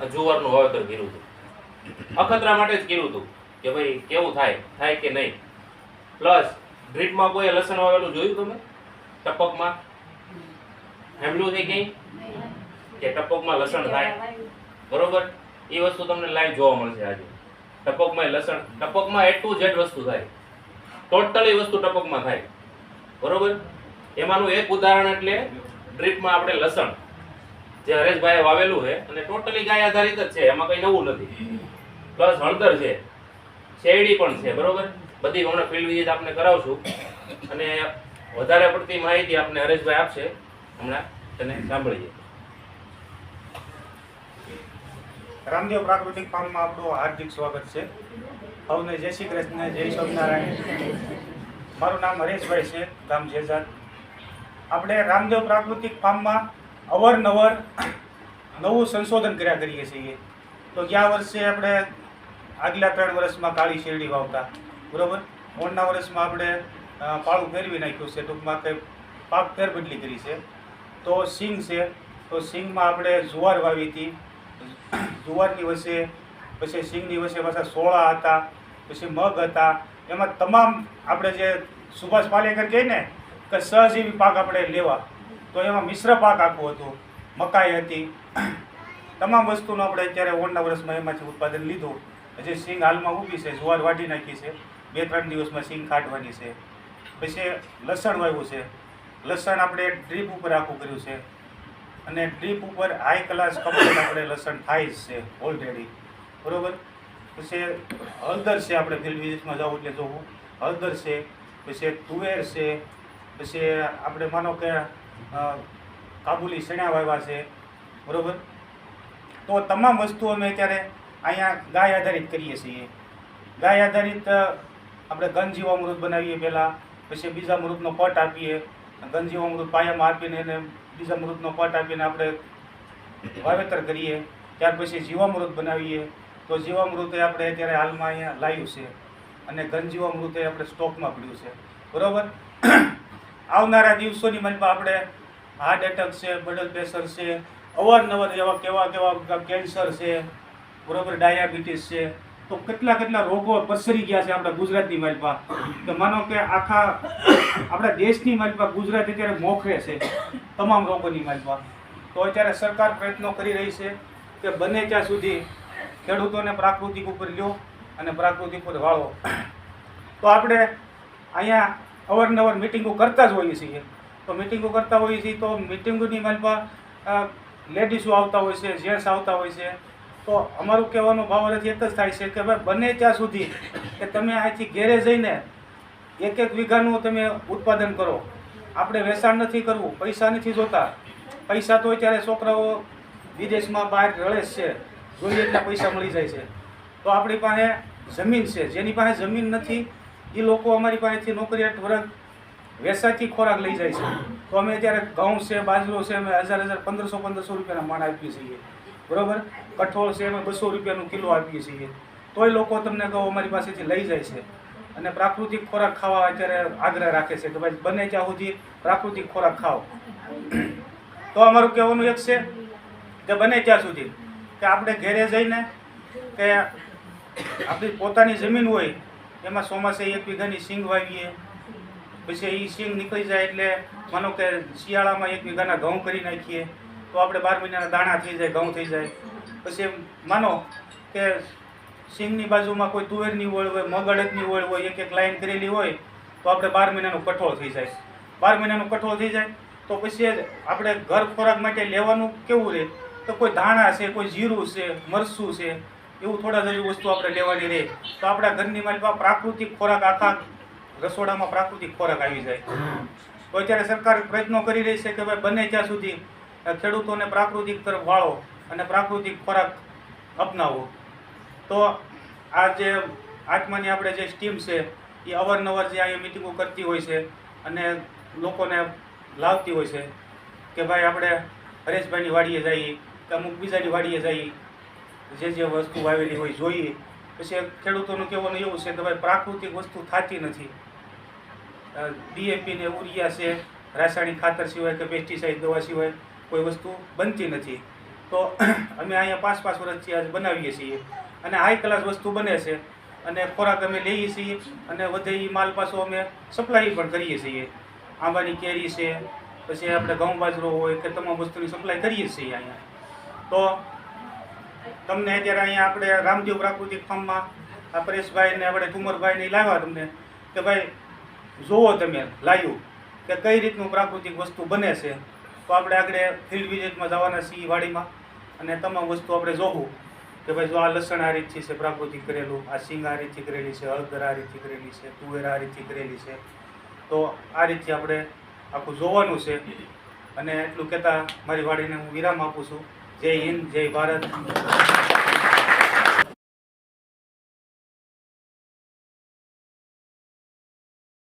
જુવારનું વાવેતર કર્યું હતું, અખતરા માટે જ કર્યું હતું કે ભાઈ કેવું થાય કે નહીં. પ્લસ ડ્રીપમાં કોઈ લસણ વાવેલું જોયું તમે? ટપકમાં સાંભળ્યું છે કંઈ કે ટપકમાં લસણ થાય? બરોબર, એ વસ્તુ તમને લાઈવ જોવા મળશે આજે. ટપકમાં લસણ, ટપકમાં A to Z વસ્તુ થાય, ટોટલી વસ્તુ ટપકમાં થાય. બરોબર, એમાંનું એક ઉદાહરણ એટલે ડ્રીપમાં આપણે લસણ જે હરેશભાઈએ વાવેલું છે અને ટોટલી ગાય આધારિત જ છે, એમાં કંઈ નવું નથી. પ્લસ હળદર છે, શેરડી પણ છે. બરોબર, બધી હમણાં ફિલ્ડ વિઝિટ આપણે કરાવશું અને વધારે પડતી માહિતી આપણે હરેશભાઈ આપશે. હમણાં તેને સાંભળીએ. રામદેવ પ્રાકૃતિક ફાર્મમાં આપણું હાર્દિક સ્વાગત છે. સૌને જય શ્રી કૃષ્ણ, જય સ્વામિનારાયણ. મારું નામ હરેશભાઈ છે, ગામ જેજાદ. આપણે રામદેવ પ્રાકૃતિક ફાર્મમાં અવારનવાર નવું સંશોધન કર્યા કરીએ છીએ. તો ગયા વર્ષે આપણે આગલા 3 વર્ષમાં કાળી શેરડી વાવતા, બરાબર. ઓળના વર્ષમાં આપણે પાળું ફેરવી નાખ્યું છે, ટૂંકમાં કંઈ પાક ફેરબદલી કરી છે. તો સિંગ છે, તો સિંગમાં આપણે જુવાર વાવી હતી. જુવારની વચ્ચે પછી સિંગની વચ્ચે પાછા સોળા હતા, પછી મગ હતા. એમાં તમામ આપણે જે સુભાષ પાલેકર કહે ને કે સહજીવી પાક આપણે લેવા, તો એમાં મિશ્ર પાક આખું હતું. મકાઈ હતી, તમામ વસ્તુનું આપણે અત્યારે ઓળના વર્ષમાં એમાંથી ઉત્પાદન લીધું. હજી સિંગ હાલમાં ઊભી છે, જુવાર વાઢી નાખી છે, 2-3 દિવસમાં સિંગ કાઢવાની છે. પછી લસણ વાવ્યું છે. લસણ આપણે ડ્રીપ ઉપર આખું કર્યું છે અને ડ્રીપ ઉપર હાઈ ક્લાસ કમ્પ્લીટ આપણે લસણ થાય જ છે ઓલરેડી, બરાબર. પછી હળદર છે, આપણે ફિલ્ડ વિઝિટમાં જવું એટલે જોવું. હળદર છે, પછી તુવેર છે, પછી આપણે માનો કે કાબુલી ચણા વાવ્યા છે, બરાબર. તો તમામ વસ્તુઓ અમે અત્યારે અહીંયા ગાય આધારિત કરીએ છીએ. ગાય આધારિત આપણે ઘનજીવામૃત બનાવીએ પહેલાં, પછી બીજા મૃતનો પટ આપીએ, ઘનજીવામૃત પાયામાં આપીને એને બીજા મૃતનો પટ આપીને આપણે વાવેતર કરીએ. ત્યાર પછી જીવામૃત બનાવીએ. તો જીવામૃતે આપણે અત્યારે હાલમાં અહીંયા લાવ્યું છે અને ઘનજીવામૃતે આપણે સ્ટોકમાં પડ્યું છે, બરાબર. આવનારા દિવસોની મનમાં આપણે હાર્ટ એટેક છે, બ્લડ પ્રેશર છે, અવારનવાર એવા કેવા કેન્સર છે, બરાબર, ડાયાબિટીસ છે. તો કેટલા રોગો પ્રસરી ગયા છે આપણા ગુજરાતની માલપા. કે માનો કે આખા આપણા દેશની માલપા ગુજરાત અત્યારે મોખરે છે તમામ રોગોની માલપા. તો અત્યારે સરકાર પ્રયત્નો કરી રહી છે કે બને ત્યાં સુધી ખેડૂતોને પ્રાકૃતિક ઉપર લ્યો અને પ્રાકૃતિક ઉપર વાળો. તો આપણે અહીંયા અવારનવાર મિટિંગો કરતા જ હોઈએ છીએ. તો મિટિંગો કરતા હોઈએ છીએ તો મિટિંગોની માલપા લેડીઝો આવતા હોય છે, જેન્ટ્સ આવતા હોય છે. તો અમારું કહેવાનો ભાવાર્થ એક જ થાય છે કે ભાઈ બને ત્યાં સુધી કે તમે અહીંથી ઘેરે જઈને 1-1 વીઘાનું તમે ઉત્પાદન કરો. આપણે વેચાણ નથી કરવું, પૈસા નથી જોતા. પૈસા તો અત્યારે છોકરાઓ વિદેશમાં બહાર રળે છે, જોઈએ એટલા પૈસા મળી જાય છે. તો આપણી પાસે જમીન છે, જેની પાસે જમીન નથી એ લોકો અમારી પાસેથી નોકરિયાત વર્ગ વેસાથી ખોરાક લઈ જાય છે. તો અમે અત્યારે ઘઉં છે, બાજરો છે, અમે 1000 1500 રૂપિયાના માણ આપીએ છીએ, બરાબર. કઠોળ છે, અમે 200 રૂપિયાનું કિલો આપીએ છીએ. તોય લોકો તમને કહો અમારી પાસેથી લઈ જાય છે અને પ્રાકૃતિક ખોરાક ખાવા અત્યારે આગ્રહ રાખે છે કે ભાઈ બને ત્યાં સુધી પ્રાકૃતિક ખોરાક ખાઓ. તો અમારું કહેવાનું એક છે કે બને ત્યાં સુધી કે આપણે ઘેરે જઈને કે આપણી પોતાની જમીન હોય એમાં ચોમાસે 1 વીઘાની સિંગ વાવીએ. પછી એ સિંગ નીકળી જાય એટલે માનો કે શિયાળામાં 1 વીઘાના ઘઉં કરી નાખીએ. તો આપણે 12 મહિનાના દાણા થઈ જાય, ઘઉં થઈ જાય. પછી માનો કે સિંગની બાજુમાં કોઈ તુવેરની ઓળ હોય, મગ અડદની ઓળ હોય, 1-1 લાઈન કરેલી હોય તો આપણે 12 મહિનાનું કઠોળ થઈ જાય. 12 મહિનાનું કઠોળ થઈ જાય તો પછી આપણે ઘર ખોરાક માટે લેવાનું કેવું રહે તો કોઈ ધાણા છે, કોઈ જીરું છે, મરચું છે, એવું થોડા જેવી વસ્તુ આપણે લેવાની રહે. તો આપણા ઘરની માલપા પ્રાકૃતિક ખોરાક આખા રસોડામાં પ્રાકૃતિક ખોરાક આવી જાય. તો અત્યારે સરકાર પ્રયત્નો કરી રહી છે કે ભાઈ બને ત્યાં સુધી ખેડૂતોને પ્રાકૃતિક તરફ વાળો અને પ્રાકૃતિક ખોરાક અપનાવો. તો આ જે આત્માની આપણે જે સ્ટીમ છે એ અવારનવાર જે અહીંયા મિટિંગો કરતી હોય છે અને લોકોને લાવતી હોય છે કે ભાઈ આપણે હરેશભાઈની વાડીએ જઈએ કે અમુક બીજાની વાડીએ જઈએ, જે વસ્તુ વાવેલી હોય જોઈએ. પછી ખેડૂતોનું કહેવાનું એવું છે કે ભાઈ પ્રાકૃતિક વસ્તુ થતી નથી. DAP ને યુરિયા છે, રાસાયણિક ખાતર સિવાય કે પેસ્ટિસાઇડ દવા સિવાય કોઈ વસ્તુ બનતી નથી. તો અમે અહીંયા 5-5 વર્ષથી આજ બનાવીએ છીએ અને હાઈ ક્લાસ વસ્તુ બને છે અને ખોરાક અમે લઈએ છીએ અને વધે એ માલ પાછો અમે સપ્લાય પણ કરીએ છીએ. આંબાની કેરી છે, પછી આપણે ઘઉં બાજરો હોય કે તમામ વસ્તુની સપ્લાય કરીએ છીએ અહીંયા. તો તમને અત્યારે અહીંયા આપણે રામદેવ પ્રાકૃતિક ફાર્મમાં આ પરેશભાઈ ને આપણે ઠુમરભાઈને લાવ્યા તમને કે ભાઈ જોવો તમે લાવ્યું કે કઈ રીતનું પ્રાકૃતિક વસ્તુ બને છે. તો આપણે આગળ ફિલ્ડ વિઝિટમાં જવાના છીએ વાડીમાં અને તમામ વસ્તુ આપણે જોવું કે ભાઈ જો આ લસણ આ રીતથી છે પ્રાકૃતિક કરેલું, આ સિંગ આ રીતથી કરેલી છે, હળદર આ રીતથી કરેલી છે, તુવેર આ રીતથી કરેલી છે. તો આ રીતથી આપણે આખું જોવાનું છે. અને એટલું કહેતા મારી વાડીને હું વિરામ આપું છું. જય હિન્દ, જય ભારત.